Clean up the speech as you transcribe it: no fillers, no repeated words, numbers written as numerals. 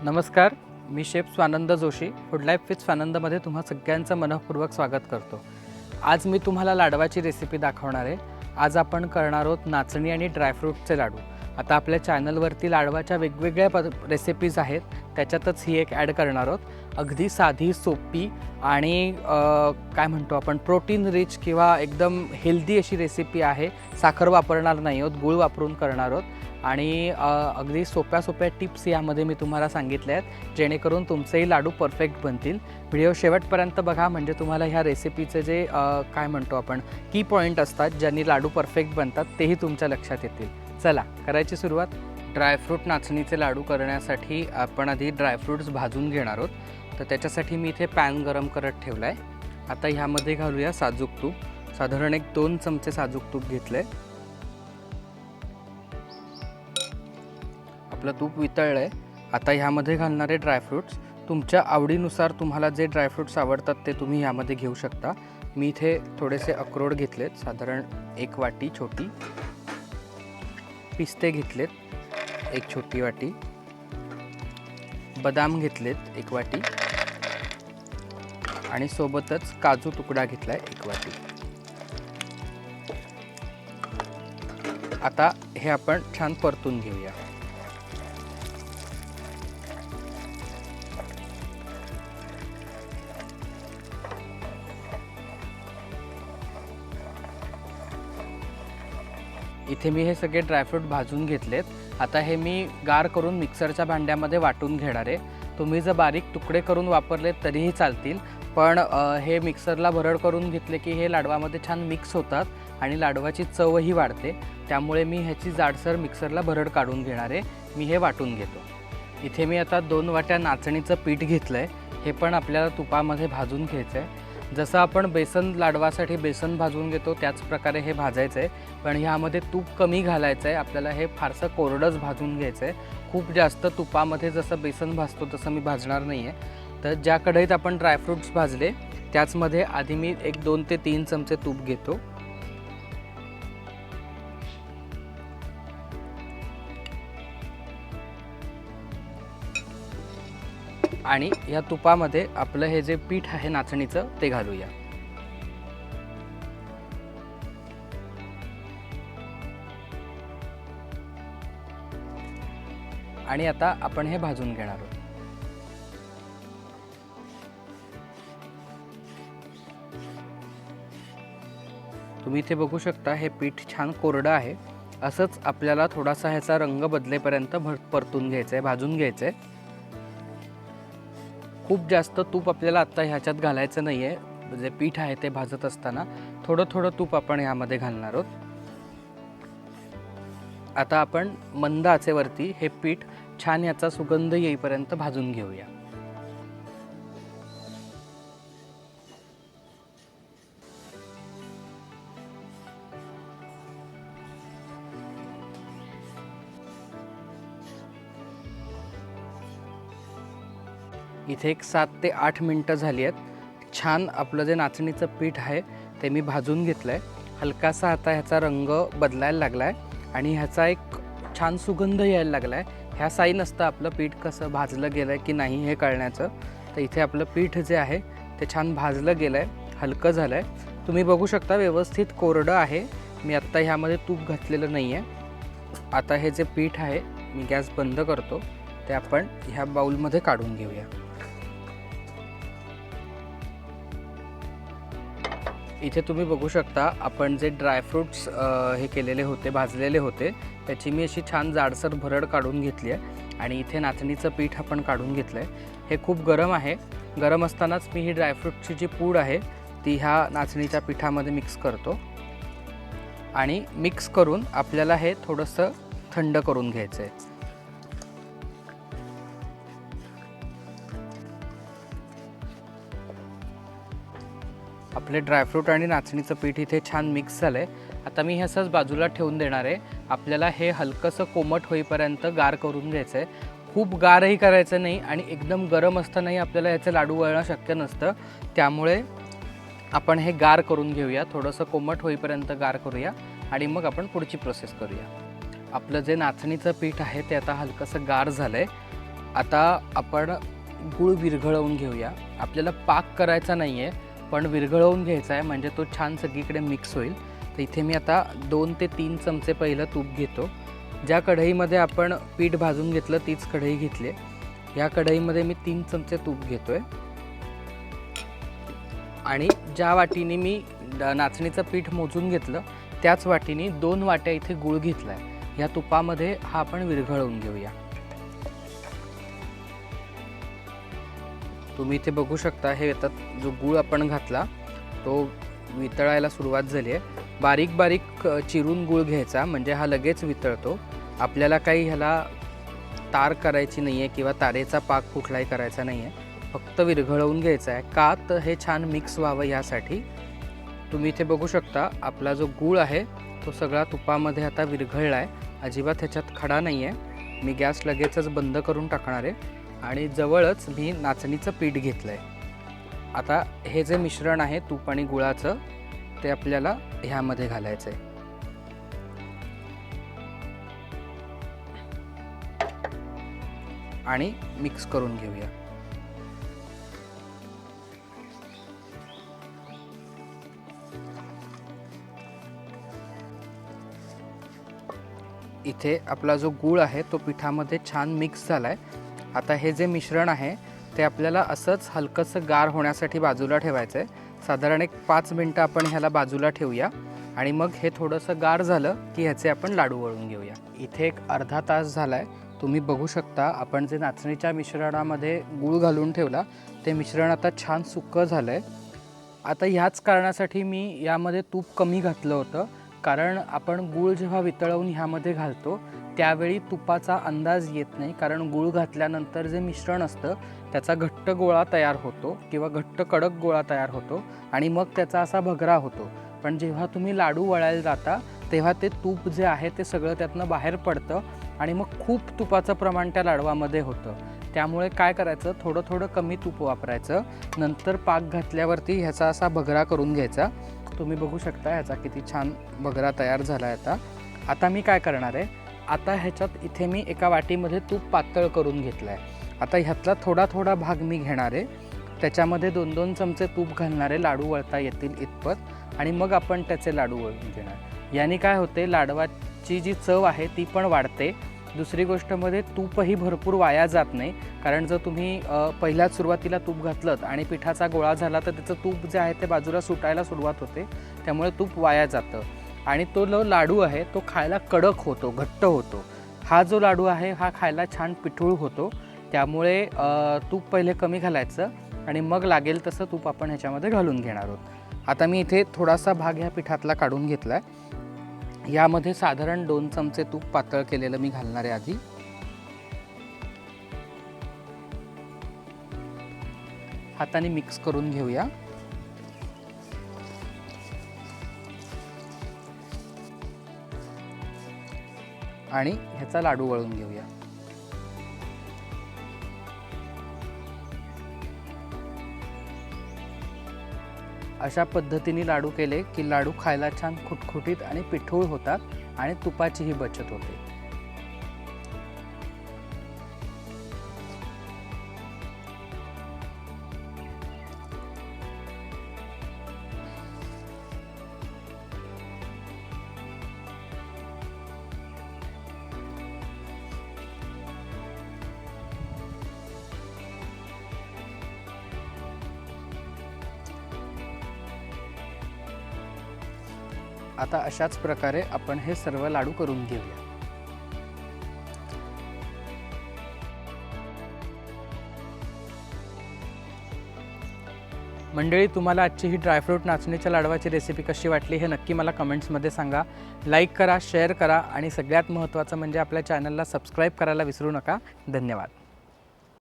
नमस्कार, मी chef Swanand Joshi food life with स्वानंदमध्ये तुम्हा सगळ्यांचं मनःपूर्वक स्वागत करतो। आज मी तुम्हाला लाडवाची रेसिपी दाखवणार आहे। आज आपण करणार आहोत नाचणी आणि ड्रायफ्रूटचे लाडू। आता आपल्या चॅनलवरती लाडवाच्या वेगवेगळ्या रेसिपीज आहेत, त्याच्यातच ही एक ॲड करणार आहोत। अगदी साधी, सोपी आणि काय म्हणतो आपण प्रोटीन रिच किंवा एकदम हेल्दी अशी रेसिपी आहे। साखर वापरणार नाही आहोत, गूळ वापरून करणार आहोत आणि अगदी सोप्या टिप्स यामध्ये मी तुम्हाला सांगितल्या आहेत, जेणेकरून तुमचेही लाडू परफेक्ट बनतील। व्हिडिओ शेवटपर्यंत बघा, म्हणजे तुम्हाला ह्या रेसिपीचे जे काय म्हणतो आपण की पॉईंट असतात, ज्यांनी लाडू परफेक्ट बनतात, तेही तुमच्या लक्षात येतील। चला करायची सुरुवात। ड्रायफ्रूट नाचणीचे लाडू करण्यासाठी आपण आधी ड्रायफ्रूट्स भाजून घेणार आहोत। तर त्याच्यासाठी मी इथे पॅन गरम करत ठेवला आहे। आता ह्यामध्ये घालूया साजूक तूप। साधारण 2 चमचे साजूक तूप घेतले। आपलं तूप वितळलं आहे। आता ह्यामध्ये घालणारे ड्रायफ्रूट्स तुमच्या आवडीनुसार तुम्हाला जे ड्रायफ्रूट्स आवडतात ते तुम्ही ह्यामध्ये घेऊ शकता। मी इथे थोडेसे अक्रोड घेतलेत, साधारण 1 वाटी छोटी। पिस्ते घेतलेत 1 छोटी वाटी। बदाम घेतलेत 1 वाटी आणि सोबतच काजू तुकडा घेतलाय 1 वाटी। आता हे आपण छान परतून घेऊया। इथे मी हे सगळे ड्रायफ्रूट भाजून घेतलेत। आता हे मी गार करून मिक्सरच्या भांड्यामध्ये वाटून घेणार आहे। तुम्ही जर बारीक तुकडे करून वापरले तरीही चालतील, पण हे मिक्सरला भरड करून घेतले की हे लाडवामध्ये छान मिक्स होतात आणि लाडवाची चवही वाढते। त्यामुळे मी ह्याची जाडसर मिक्सरला भरड काढून घेणार आहे। मी हे वाटून घेतो। इथे मी आता 2 वाट्या नाचणीचं पीठ घेतलं आहे। हे पण आपल्याला तुपामध्ये भाजून घ्यायचं आहे। जसं आपण बेसन लाडवासाठी बेसन भाजून घेतो त्याच प्रकारे हे भाजायचं आहे, पण ह्यामध्ये तूप कमी घालायचं आहे। आपल्याला हे फारसं कोरडंच भाजून घ्यायचं आहे। खूप जास्त तुपामध्ये जसं बेसन भाजतो तसं मी भाजणार नाही आहे। तर ज्या कढईत आपण ड्रायफ्रूट्स भाजले त्याचमध्ये आधी मी 2 ते 3 चमचे तूप घेतो आणि या तुपामध्ये आपलं हे जे पीठ आहे नाचणीचं ते घालूया। आणि आता आपण हे भाजून घेणार आहोत। तुम्ही इथे बघू शकता हे पीठ छान कोरडं आहे। असंच आपल्याला थोडासा ह्याचा रंग बदलेपर्यंत परतून घ्यायचं आहे, भाजून घ्यायचं आहे। खूप जास्त तूप आपल्याला आता ह्याच्यात घालायचं नाही आहे। जे पीठ आहे ते भाजत असताना थोडं तूप आपण ह्यामध्ये घालणार आहोत। आता आपण मंद आचेवरती हे पीठ छान याचा सुगंध येईपर्यंत भाजून घेऊया। इथे एक 7 ते 8 मिनिटं झाली आहेत। छान आपलं जे नाचणीचं पीठ आहे ते मी भाजून घेतलं आहे। हलकासा आता ह्याचा रंग बदलायला लागला आहे आणि ह्याचा एक छान सुगंध यायला लागला आहे। ह्या साई नसतं आपलं पीठ कसं भाजलं गेलं आहे की नाही हे कळण्याचं। तर इथे आपलं पीठ जे आहे ते छान भाजलं गेलं आहे, हलकं झालं आहे। तुम्ही बघू शकता व्यवस्थित कोरडं आहे। मी आत्ता ह्यामध्ये तूप घातलेलं नाही आहे। आता हे जे पीठ आहे मी गॅस बंद करतो, ते आपण ह्या बाउलमध्ये काढून घेऊया। इथे तुम्ही बघू शकता आपण जे ड्रायफ्रूट्स हे केलेले होते, भाजलेले होते, त्याची मी अशी छान जाडसर भरड काढून घेतली आहे। आणि इथे नाचणीचं पीठ आपण काढून घेतलं आहे। हे खूप गरम आहे। गरम असतानाच मी ही ड्रायफ्रूटची जी पूड आहे ती ह्या नाचणीच्या पिठामध्ये मिक्स करतो आणि मिक्स करून आपल्याला हे थोडंसं थंड करून घ्यायचं आहे। आपले ड्रायफ्रूट आणि नाचणीचं पीठ इथे छान मिक्स झालं आहे। आता मी हे असंच बाजूला ठेवून देणार आहे। आपल्याला हे हलकंसं कोमट होईपर्यंत गार करून घ्यायचं आहे। खूप गारही करायचं नाही आणि एकदम गरम असतानाही आपल्याला याचे लाडू वळणं शक्य नसतं। त्यामुळे आपण हे गार करून घेऊया, थोडंसं कोमट होईपर्यंत गार करूया आणि मग आपण पुढची प्रोसेस करूया। आपलं जे नाचणीचं पीठ आहे ते आता हलकंसं गार झालं आहे। आता आपण गूळ विरघळवून घेऊया. आपल्याला पाक करायचा नाही आहे, पण विरघळवून घ्यायचा आहे, म्हणजे तो छान सगळीकडे मिक्स होईल. तर इथे मी आता 2 ते 3 चमचे पहिलं तूप घेतो. ज्या कढईमध्ये आपण पीठ भाजून घेतलं तीच कढई घेतली आहे. या कढईमध्ये मी 3 चमचे तूप घेतो आहे. आणि ज्या वाटीने मी नाचणीचं पीठ मोजून घेतलं त्याच वाटीने 2 वाट्या इथे गूळ घेतला आहे. या तुपामध्ये हा आपण विरघळवून घेऊया. तुम्ही इथे बघू शकता, हे आता जो गूळ आपण घातला तो वितळायला सुरुवात झाली आहे. बारीक बारीक चिरून गूळ घ्यायचा, म्हणजे हा लगेच वितळतो. आपल्याला काही ह्याला तार करायची नाही आहे किंवा तारेचा पाक कुठलाही करायचा नाही आहे, फक्त विरघळवून घ्यायचा आहे. का तर हे छान मिक्स व्हावं यासाठी. तुम्ही इथे बघू शकता आपला जो गूळ आहे तो सगळा तुपामध्ये आता विरघळला आहे. अजिबात ह्याच्यात खडा नाही आहे. मी गॅस लगेचच बंद करून टाकणार आहे. आणि जवळच मी नाचणीचं पीठ घेतलं आहे. आता हे जे मिश्रण आहे तूप आणि गुळाचं ते आपल्याला ह्यामध्ये घालायचं आहे. आणि मिक्स करून घेऊया. इथे आपला जो गूळ आहे तो पिठामध्ये छान मिक्स झाला आहे. आता हे जे मिश्रण आहे ते आपल्याला असंच हलकंसं गार होण्यासाठी बाजूला ठेवायचं आहे. साधारण एक 5 मिनटं आपण ह्याला बाजूला ठेवूया. आणि मग हे थोडंसं गार झालं की ह्याचे आपण लाडू वळून घेऊया. इथे एक अर्धा तास झाला आहे. तुम्ही बघू शकता आपण जे नाचणीच्या मिश्रणामध्ये गूळ घालून ठेवला ते मिश्रण आता छान सुकं झालं आहे. आता ह्याच कारणासाठी मी यामध्ये तूप कमी घातलं होतं, कारण आपण गूळ जेव्हा वितळवून ह्यामध्ये घालतो त्यावेळी तुपाचा अंदाज येत नाही, कारण गूळ घातल्यानंतर जे मिश्रण असतं त्याचा घट्ट गोळा तयार होतो किंवा घट्ट कडक गोळा तयार होतो आणि मग त्याचा असा भगरा होतो. पण जेव्हा तुम्ही लाडू वळायला जाता तेव्हा ते तूप जे आहे ते सगळं त्यातनं बाहेर पडतं आणि मग खूप तुपाचं प्रमाण त्या लाडवामध्ये होतं. त्यामुळे काय करायचं, थोडं थोडं कमी तूप वापरायचं. नंतर पाक घातल्यावरती ह्याचा असा भगरा करून घ्यायचा. तुम्ही बघू शकता ह्याचा किती छान भगरा तयार झाला आहे. आता मी काय करणार आहे, आता ह्याच्यात इथे मी एका वाटीमध्ये तूप पातळ करून घेतलं आहे. आता ह्यातला थोडा थोडा भाग मी घेणार आहे, त्याच्यामध्ये 2-2 चमचे तूप घालणारे, लाडू वळता येतील इतपत, आणि मग आपण त्याचे लाडू वळून घेणार. याने काय होते, लाडवाची जी चव आहे ती पण वाढते. दुसरी गोष्टमध्ये तूपही भरपूर वाया जात नाही, कारण जर तुम्ही पहिल्याच सुरुवातीला तूप घातलं आणि पिठाचा गोळा झाला तर त्याचं तूप जे आहे ते बाजूला सुटायला सुरुवात होते, त्यामुळे तूप वाया जातं. आणि तो लाडू आहे तो खायला कडक होतो, घट्ट होतो. हा जो लाडू आहे हा खायला छान पिठूळ होतो. त्यामुळे तूप पहिले कमी घालायचं आणि मग लागेल तसं तूप आपण ह्याच्यामध्ये घालून घेणार आहोत. आता मी इथे थोडासा भाग ह्या पिठातला काढून घेतला आहे. यामध्ये साधारण 2 चमचे तूप पातळ केलेलं मी घालणार आहे आधी. हाताने मिक्स करून घेऊया. आणि ह्याचा लाडू वळून घेऊया. अशा पद्धतीने लाडू केले की लाडू खायला छान खुटखुटीत आणि पिठूळ होतात आणि तुपाचीही बचत होते. आता अशाच प्रकारे आपण हे सर्व लाडू करून घेऊया. मंडळी, तुम्हाला आजची ही ड्रायफ्रूट नाचणीच्या लाडवाची रेसिपी कशी वाटली हे नक्की मला कमेंट्समध्ये सांगा. लाईक करा, शेअर करा आणि सगळ्यात महत्त्वाचं म्हणजे आपल्या चॅनलला सबस्क्राईब करायला विसरू नका. धन्यवाद.